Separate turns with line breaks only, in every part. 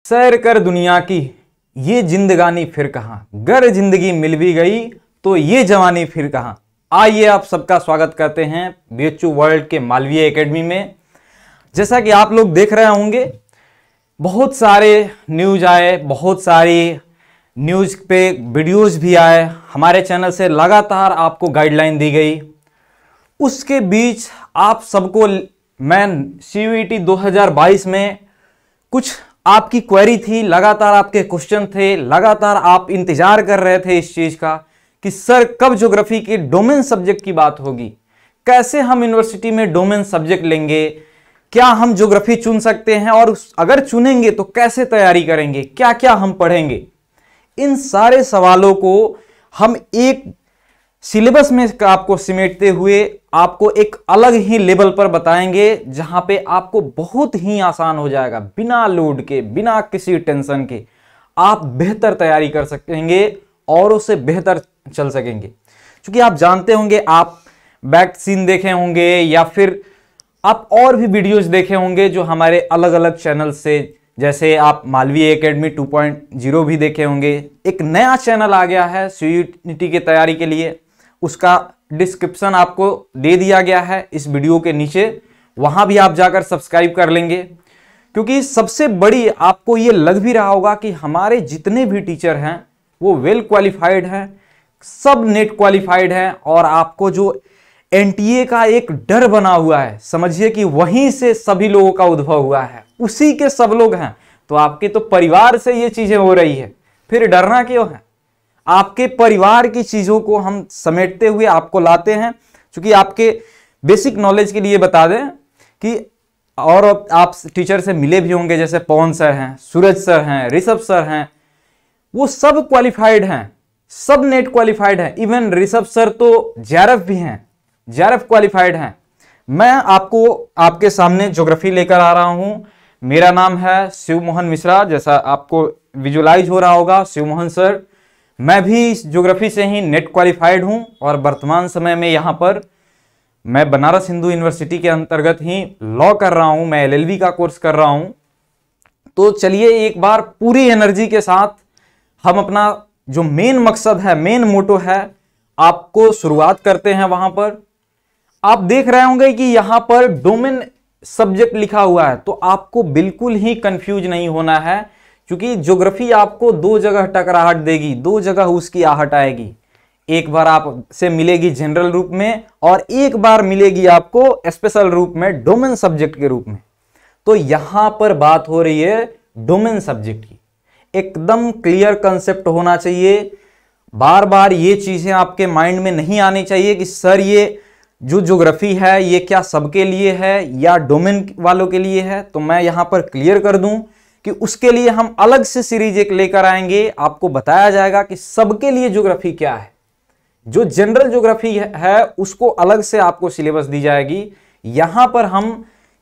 सैर कर दुनिया की ये जिंदगानी फिर कहाँ, गर जिंदगी मिल भी गई तो ये जवानी फिर कहाँ। आइए आप सबका स्वागत करते हैं बीएचयू वर्ल्ड के मालवीय एकेडमी में। जैसा कि आप लोग देख रहे होंगे, बहुत सारे न्यूज आए, बहुत सारी न्यूज पे वीडियोस भी आए, हमारे चैनल से लगातार आपको गाइडलाइन दी गई। उसके बीच आप सबको मैं CUET 2022 में कुछ आपकी क्वेरी थी, लगातार आपके क्वेश्चन थे, लगातार आप इंतजार कर रहे थे इस चीज का कि सर कब ज्योग्राफी के डोमेन सब्जेक्ट की बात होगी, कैसे हम यूनिवर्सिटी में डोमेन सब्जेक्ट लेंगे, क्या हम ज्योग्राफी चुन सकते हैं और अगर चुनेंगे तो कैसे तैयारी करेंगे, क्या क्या हम पढ़ेंगे। इन सारे सवालों को हम एक सिलेबस में आपको समेटते हुए आपको एक अलग ही लेवल पर बताएंगे, जहां पे आपको बहुत ही आसान हो जाएगा, बिना लोड के, बिना किसी टेंशन के आप बेहतर तैयारी कर सकेंगे और उससे बेहतर चल सकेंगे। क्योंकि आप जानते होंगे, आप बैक सीन देखे होंगे या फिर आप और भी वीडियोस देखे होंगे जो हमारे अलग अलग चैनल से, जैसे आप मालवीय एकेडमी 2.0 भी देखे होंगे। एक नया चैनल आ गया है CUET की तैयारी के लिए, उसका डिस्क्रिप्शन आपको दे दिया गया है इस वीडियो के नीचे, वहां भी आप जाकर सब्सक्राइब कर लेंगे। क्योंकि सबसे बड़ी आपको ये लग भी रहा होगा कि हमारे जितने भी टीचर हैं वो वेल क्वालिफाइड हैं, सब नेट क्वालिफाइड हैं, और आपको जो NTA का एक डर बना हुआ है, समझिए कि वहीं से सभी लोगों का उद्भव हुआ है, उसी के सब लोग हैं। तो आपके तो परिवार से ये चीजें हो रही है, फिर डरना क्यों है। आपके परिवार की चीजों को हम समेटते हुए आपको लाते हैं। क्योंकि आपके बेसिक नॉलेज के लिए बता दें कि, और आप टीचर से मिले भी होंगे, जैसे पवन सर हैं, सूरज सर हैं, ऋषभ सर हैं, वो सब क्वालिफाइड हैं, सब नेट क्वालिफाइड हैं। इवन ऋषभ सर तो JRF भी हैं, JRF क्वालिफाइड हैं। मैं आपको आपके सामने ज्योग्राफी लेकर आ रहा हूं। मेरा नाम है शिव मोहन मिश्रा, जैसा आपको विजुलाइज हो रहा होगा, शिव मोहन सर। मैं भी इस ज्योग्राफी से ही नेट क्वालिफाइड हूं और वर्तमान समय में यहां पर मैं बनारस हिंदू यूनिवर्सिटी के अंतर्गत ही लॉ कर रहा हूं, मैं LLB का कोर्स कर रहा हूं। तो चलिए एक बार पूरी एनर्जी के साथ हम अपना जो मेन मकसद है, मेन मोटो है, आपको शुरुआत करते हैं। वहां पर आप देख रहे होंगे कि यहां पर डोमेन सब्जेक्ट लिखा हुआ है, तो आपको बिल्कुल ही कंफ्यूज नहीं होना है। क्योंकि ज्योग्राफी आपको दो जगह टकराहट देगी, दो जगह उसकी आहट आएगी। एक बार आपसे मिलेगी जनरल रूप में और एक बार मिलेगी आपको स्पेशल रूप में, डोमेन सब्जेक्ट के रूप में। तो यहां पर बात हो रही है डोमेन सब्जेक्ट की। एकदम क्लियर कंसेप्ट होना चाहिए। बार बार ये चीजें आपके माइंड में नहीं आनी चाहिए कि सर ये जो ज्योग्राफी है ये क्या सबके लिए है या डोमेन वालों के लिए है। तो मैं यहां पर क्लियर कर दूं कि उसके लिए हम अलग से सीरीज एक लेकर आएंगे। आपको बताया जाएगा कि सबके लिए ज्योग्राफी क्या है। जो जनरल ज्योग्राफी है उसको अलग से आपको सिलेबस दी जाएगी। यहां पर हम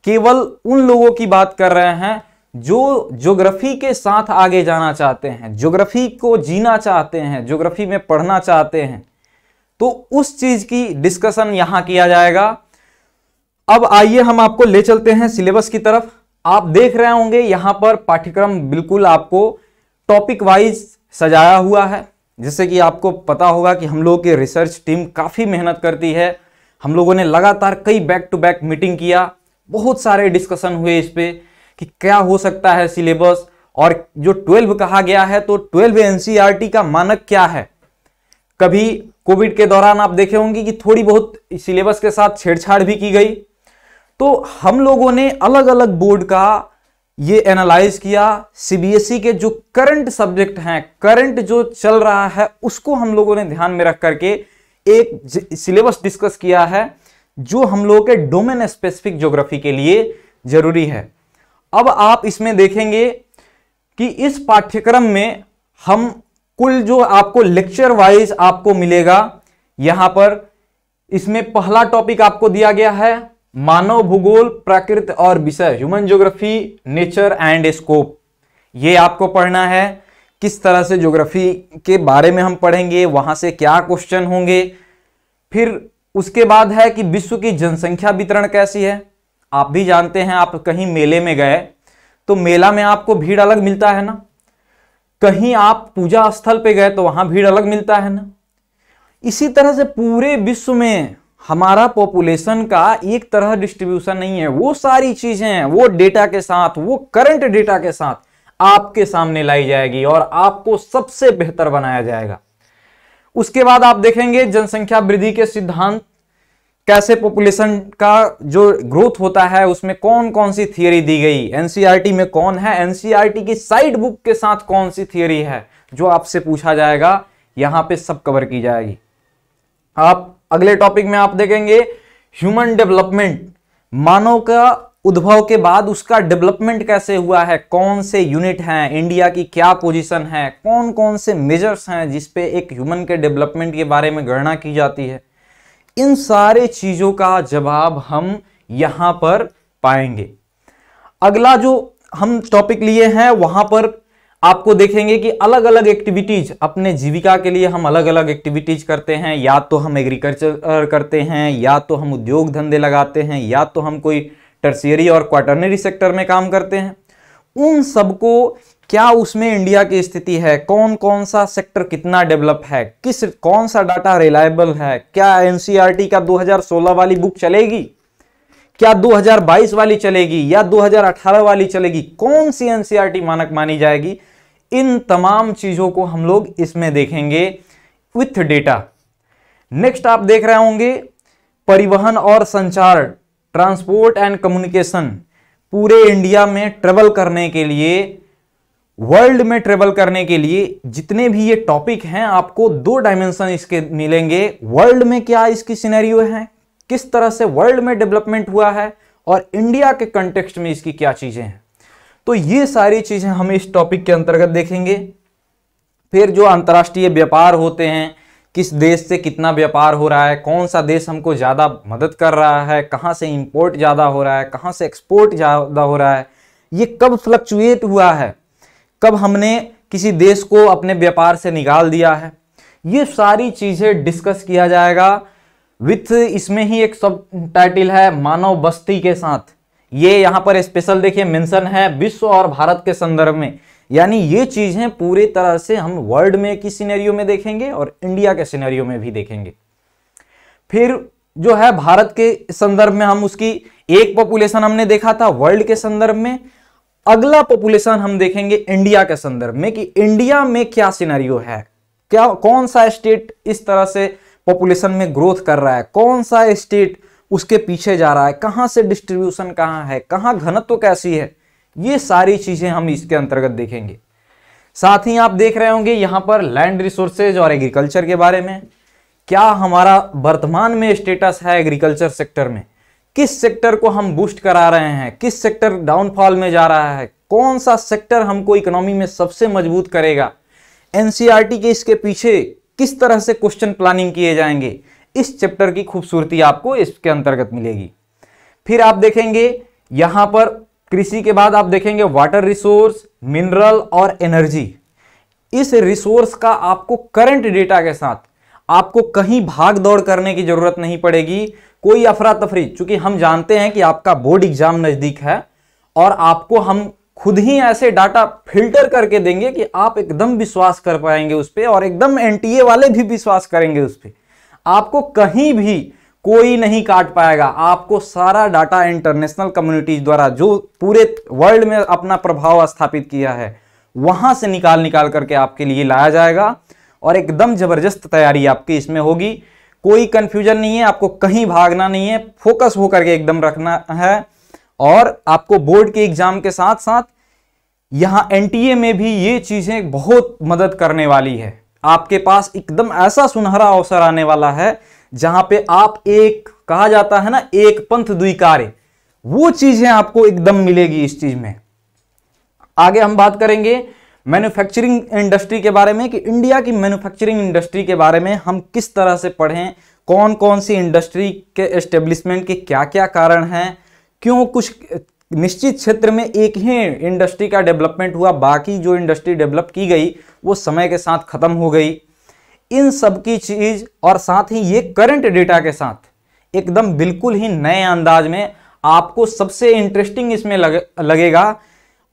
केवल उन लोगों की बात कर रहे हैं जो ज्योग्राफी के साथ आगे जाना चाहते हैं, ज्योग्राफी को जीना चाहते हैं, ज्योग्राफी में पढ़ना चाहते हैं। तो उस चीज की डिस्कशन यहां किया जाएगा। अब आइए हम आपको ले चलते हैं सिलेबस की तरफ। आप देख रहे होंगे यहां पर पाठ्यक्रम बिल्कुल आपको टॉपिक वाइज सजाया हुआ है। जैसे कि आपको पता होगा कि हम लोगों की रिसर्च टीम काफी मेहनत करती है। हम लोगों ने लगातार कई बैक टू बैक मीटिंग किया, बहुत सारे डिस्कशन हुए इस पे कि क्या हो सकता है सिलेबस, और जो 12 कहा गया है तो 12 NCERT का मानक क्या है। कभी कोविड के दौरान आप देखे होंगे कि थोड़ी बहुत सिलेबस के साथ छेड़छाड़ भी की गई। तो हम लोगों ने अलग अलग बोर्ड का ये एनालाइज किया। CBSE के जो करंट सब्जेक्ट हैं, करंट जो चल रहा है, उसको हम लोगों ने ध्यान में रख करके एक सिलेबस डिस्कस किया है जो हम लोगों के डोमेन स्पेसिफिक ज्योग्राफी के लिए जरूरी है। अब आप इसमें देखेंगे कि इस पाठ्यक्रम में हम कुल जो आपको लेक्चर वाइज आपको मिलेगा, यहां पर इसमें पहला टॉपिक आपको दिया गया है मानव भूगोल, प्रकृति और विषय, human geography, nature and scope. ये आपको पढ़ना है। किस तरह से ज्योग्राफी के बारे में हम पढ़ेंगे, वहां से क्या क्वेश्चन होंगे। फिर उसके बाद है कि विश्व की जनसंख्या वितरण कैसी है। आप भी जानते हैं, आप कहीं मेले में गए तो मेला में आपको भीड़ अलग मिलता है ना, कहीं आप पूजा स्थल पे गए तो वहां भीड़ अलग मिलता है ना। इसी तरह से पूरे विश्व में हमारा पॉपुलेशन का एक तरह डिस्ट्रीब्यूशन नहीं है। वो सारी चीजें हैं वो डेटा के साथ, वो करंट डेटा के साथ आपके सामने लाई जाएगी और आपको सबसे बेहतर बनाया जाएगा। उसके बाद आप देखेंगे जनसंख्या वृद्धि के सिद्धांत, कैसे पॉपुलेशन का जो ग्रोथ होता है उसमें कौन कौन सी थियरी दी गई, एनसीईआरटी में कौन है, एनसीईआरटी की साइड बुक के साथ कौन सी थियरी है जो आपसे पूछा जाएगा, यहां पे सब कवर की जाएगी। आप अगले टॉपिक में आप देखेंगे ह्यूमन डेवलपमेंट, मानव का उद्भव के बाद उसका डेवलपमेंट कैसे हुआ है, कौन से यूनिट हैं, इंडिया की क्या पोजीशन है, कौन कौन से मेजर्स हैं जिसपे एक ह्यूमन के डेवलपमेंट के बारे में गणना की जाती है। इन सारे चीजों का जवाब हम यहां पर पाएंगे। अगला जो हम टॉपिक लिए हैं वहां पर आपको देखेंगे कि अलग अलग एक्टिविटीज, अपने जीविका के लिए हम अलग अलग एक्टिविटीज करते हैं, या तो हम एग्रीकल्चर करते हैं, या तो हम उद्योग धंधे लगाते हैं, या तो हम कोई टर्शियरी और क्वाटरनरी सेक्टर में काम करते हैं। उन सबको क्या उसमें इंडिया की स्थिति है, कौन कौन सा सेक्टर कितना डेवलप है, कौन सा डाटा रिलायबल है, क्या एनसीईआरटी का 2016 वाली बुक चलेगी, क्या 2022 वाली चलेगी या 2018 वाली चलेगी, कौन सी एनसीईआरटी मानक मानी जाएगी। इन तमाम चीजों को हम लोग इसमें देखेंगे विथ डेटा। नेक्स्ट आप देख रहे होंगे परिवहन और संचार, ट्रांसपोर्ट एंड कम्युनिकेशन। पूरे इंडिया में ट्रेवल करने के लिए, वर्ल्ड में ट्रेवल करने के लिए जितने भी ये टॉपिक हैं आपको दो डायमेंशन इसके मिलेंगे। वर्ल्ड में क्या इसकी सिनेरियो है, किस तरह से वर्ल्ड में डेवलपमेंट हुआ है, और इंडिया के कंटेक्स्ट में इसकी क्या चीजें हैं। तो ये सारी चीजें हम इस टॉपिक के अंतर्गत देखेंगे। फिर जो अंतर्राष्ट्रीय व्यापार होते हैं, किस देश से कितना व्यापार हो रहा है, कौन सा देश हमको ज़्यादा मदद कर रहा है, कहाँ से इंपोर्ट ज़्यादा हो रहा है, कहाँ से एक्सपोर्ट ज़्यादा हो रहा है, ये कब फ्लक्चुएट हुआ है, कब हमने किसी देश को अपने व्यापार से निकाल दिया है, ये सारी चीज़ें डिस्कस किया जाएगा विथ, इसमें ही एक सब टाइटल है मानव बस्ती के साथ। ये यहाँ पर स्पेशल देखिए मेंशन है विश्व और भारत के संदर्भ में, यानी ये चीजें पूरी तरह से हम वर्ल्ड में की सिनेरियो में देखेंगे और इंडिया के सिनेरियो में भी देखेंगे। फिर जो है भारत के संदर्भ में हम उसकी एक पॉपुलेशन हमने देखा था वर्ल्ड के संदर्भ में, अगला पॉपुलेशन हम देखेंगे इंडिया के संदर्भ में कि इंडिया में क्या सिनेरियो है, क्या कौन सा स्टेट इस तरह से पॉपुलेशन में ग्रोथ कर रहा है, कौन सा स्टेट उसके पीछे जा रहा है, कहां से डिस्ट्रीब्यूशन कहां है, कहां घनत्व कैसी है, ये सारी चीजें हम इसके अंतर्गत देखेंगे। साथ ही आप देख रहे होंगे यहां पर लैंड रिसोर्सेज और एग्रीकल्चर के बारे में, क्या हमारा वर्तमान में स्टेटस है एग्रीकल्चर सेक्टर में, किस सेक्टर को हम बूस्ट करा रहे हैं, किस सेक्टर डाउनफॉल में जा रहा है, कौन सा सेक्टर हमको इकोनॉमी में सबसे मजबूत करेगा, एनसीईआरटी के इसके पीछे किस तरह से क्वेश्चन प्लानिंग किए जाएंगे, इस चैप्टर की खूबसूरती आपको इसके अंतर्गत मिलेगी। फिर आप देखेंगे यहां पर कृषि के बाद आप देखेंगे वाटर रिसोर्स, मिनरल और एनर्जी। इस रिसोर्स का आपको करंट डेटा के साथ आपको कहीं भाग दौड़ करने की जरूरत नहीं पड़ेगी, कोई अफरा तफरी, चूंकि हम जानते हैं कि आपका बोर्ड एग्जाम नजदीक है और आपको हम खुद ही ऐसे डाटा फिल्टर करके देंगे कि आप एकदम विश्वास कर पाएंगे उस पर, और एकदम एनटीए वाले भी विश्वास करेंगे उस पर। आपको कहीं भी कोई नहीं काट पाएगा, आपको सारा डाटा इंटरनेशनल कम्युनिटीज द्वारा जो पूरे वर्ल्ड में अपना प्रभाव स्थापित किया है वहां से निकाल करके आपके लिए लाया जाएगा, और एकदम जबरदस्त तैयारी आपकी इसमें होगी। कोई कंफ्यूजन नहीं है, आपको कहीं भागना नहीं है, फोकस होकर के एकदम रखना है। और आपको बोर्ड के एग्जाम के साथ साथ यहां एनटीए में भी ये चीजें बहुत मदद करने वाली है। आपके पास एकदम ऐसा सुनहरा अवसर आने वाला है जहां पे आप, एक कहा जाता है ना एक पंथ दुई कार्य, वो चीजें आपको एकदम मिलेगी इस चीज में। आगे हम बात करेंगे मैन्युफैक्चरिंग इंडस्ट्री के बारे में कि इंडिया की मैन्युफैक्चरिंग इंडस्ट्री के बारे में हम किस तरह से पढ़ें, कौन कौन सी इंडस्ट्री के एस्टेब्लिशमेंट के क्या क्या कारण हैं, क्यों कुछ निश्चित क्षेत्र में एक ही इंडस्ट्री का डेवलपमेंट हुआ, बाकी जो इंडस्ट्री डेवलप की गई वो समय के साथ खत्म हो गई। इन सब की चीज और साथ ही ये करंट डेटा के साथ एकदम बिल्कुल ही नए अंदाज में आपको सबसे इंटरेस्टिंग इसमें लगेगा,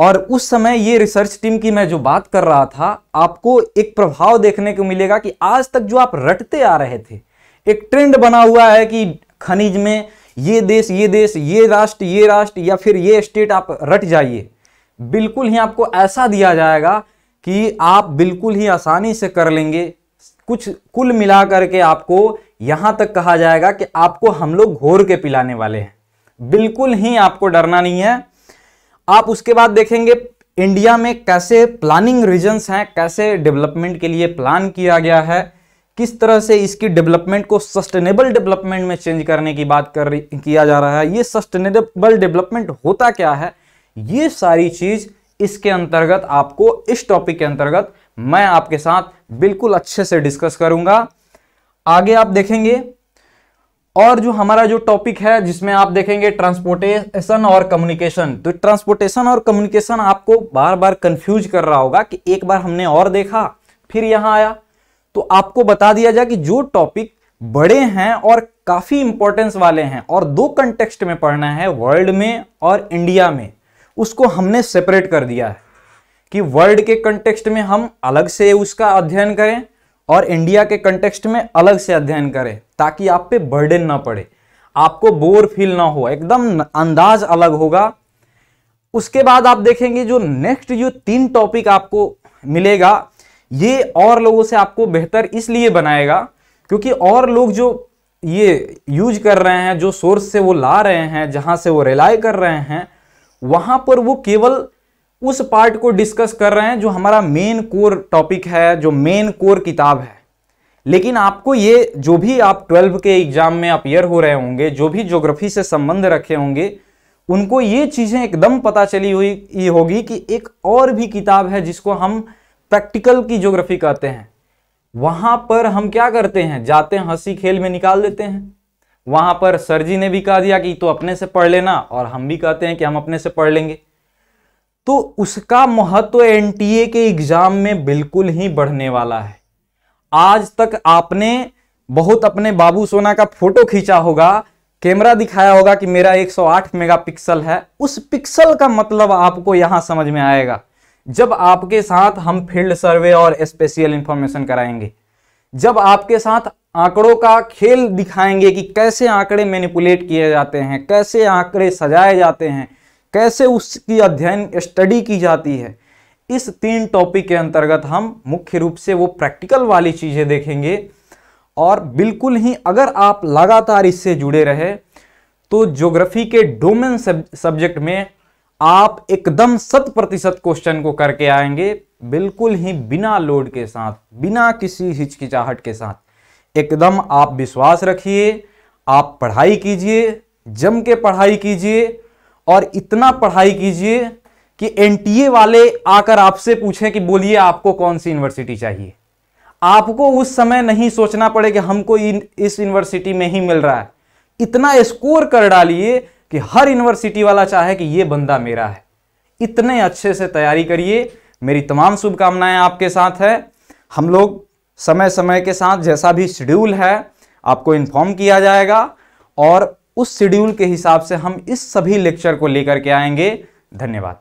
और उस समय ये रिसर्च टीम की मैं जो बात कर रहा था, आपको एक प्रभाव देखने को मिलेगा कि आज तक जो आप रटते आ रहे थे, एक ट्रेंड बना हुआ है कि खनिज में ये देश, ये राष्ट्र या फिर ये स्टेट आप रट जाइए, बिल्कुल ही आपको ऐसा दिया जाएगा कि आप बिल्कुल ही आसानी से कर लेंगे। कुछ कुल मिला करके आपको यहां तक कहा जाएगा कि आपको हम लोग घोर के पिलाने वाले हैं। बिल्कुल ही आपको डरना नहीं है। आप उसके बाद देखेंगे इंडिया में कैसे प्लानिंग रीजन्स हैं, कैसे डेवलपमेंट के लिए प्लान किया गया है, किस तरह से इसकी डेवलपमेंट को सस्टेनेबल डेवलपमेंट में चेंज करने की बात किया जा रहा है। ये सस्टेनेबल डेवलपमेंट होता क्या है, ये सारी चीज इसके अंतर्गत आपको, इस टॉपिक के अंतर्गत मैं आपके साथ बिल्कुल अच्छे से डिस्कस करूंगा। आगे आप देखेंगे और जो हमारा जो टॉपिक है जिसमें आप देखेंगे ट्रांसपोर्टेशन और कम्युनिकेशन। तो ट्रांसपोर्टेशन और कम्युनिकेशन आपको बार बार कंफ्यूज कर रहा होगा कि एक बार हमने और देखा फिर यहां आया। तो आपको बता दिया जाए कि जो टॉपिक बड़े हैं और काफी इंपॉर्टेंस वाले हैं और दो कंटेक्स्ट में पढ़ना है, वर्ल्ड में और इंडिया में, उसको हमने सेपरेट कर दिया है कि वर्ल्ड के कंटेक्स्ट में हम अलग से उसका अध्ययन करें और इंडिया के कंटेक्स्ट में अलग से अध्ययन करें, ताकि आप पे बर्डन ना पड़े, आपको बोर फील ना हो, एकदम अंदाज अलग होगा। उसके बाद आप देखेंगे जो नेक्स्ट जो 3 टॉपिक आपको मिलेगा, ये और लोगों से आपको बेहतर इसलिए बनाएगा क्योंकि और लोग जो ये यूज कर रहे हैं, जो सोर्स से वो ला रहे हैं, जहां से वो रिलाय कर रहे हैं, वहां पर वो केवल उस पार्ट को डिस्कस कर रहे हैं जो हमारा मेन कोर टॉपिक है, जो मेन कोर किताब है। लेकिन आपको ये जो भी आप 12 के एग्जाम में अपीयर हो रहे होंगे, जो भी ज्योग्राफी से संबंध रखे होंगे, उनको ये चीजें एकदम पता चली हुई होगी कि एक और भी किताब है जिसको हम प्रैक्टिकल की ज्योग्राफी कहते हैं। वहां पर हम क्या करते हैं, जाते हैं हंसी खेल में निकाल देते हैं। वहां पर सर जी ने भी कह दिया कि तो अपने से पढ़ लेना, और हम भी कहते हैं कि हम अपने से पढ़ लेंगे। तो उसका महत्व एनटीए के एग्जाम में बिल्कुल ही बढ़ने वाला है। आज तक आपने बहुत अपने बाबू सोना का फोटो खींचा होगा, कैमरा दिखाया होगा कि मेरा 108 मेगापिक्सल है। उस पिक्सल का मतलब आपको यहां समझ में आएगा जब आपके साथ हम फील्ड सर्वे और स्पेशियल इंफॉर्मेशन कराएंगे, जब आपके साथ आंकड़ों का खेल दिखाएंगे कि कैसे आंकड़े मैनिपुलेट किए जाते हैं, कैसे आंकड़े सजाए जाते हैं, कैसे उसकी अध्ययन स्टडी की जाती है। इस 3 टॉपिक के अंतर्गत हम मुख्य रूप से वो प्रैक्टिकल वाली चीजें देखेंगे। और बिल्कुल ही अगर आप लगातार इससे जुड़े रहे तो ज्योग्राफी के डोमेन सब्जेक्ट में आप एकदम 100% क्वेश्चन को करके आएंगे, बिल्कुल ही बिना लोड के साथ, बिना किसी हिचकिचाहट के साथ। एकदम आप विश्वास रखिए, आप पढ़ाई कीजिए, जम के पढ़ाई कीजिए, और इतना पढ़ाई कीजिए कि एनटीए वाले आकर आपसे पूछें कि बोलिए आपको कौन सी यूनिवर्सिटी चाहिए। आपको उस समय नहीं सोचना पड़े कि हमको इस यूनिवर्सिटी में ही मिल रहा है। इतना स्कोर कर डालिए कि हर यूनिवर्सिटी वाला चाहे कि ये बंदा मेरा है। इतने अच्छे से तैयारी करिए। मेरी तमाम शुभकामनाएं आपके साथ है। हम लोग समय समय के साथ जैसा भी शेड्यूल है आपको इन्फॉर्म किया जाएगा, और उस शेड्यूल के हिसाब से हम इस सभी लेक्चर को लेकर के आएंगे। धन्यवाद।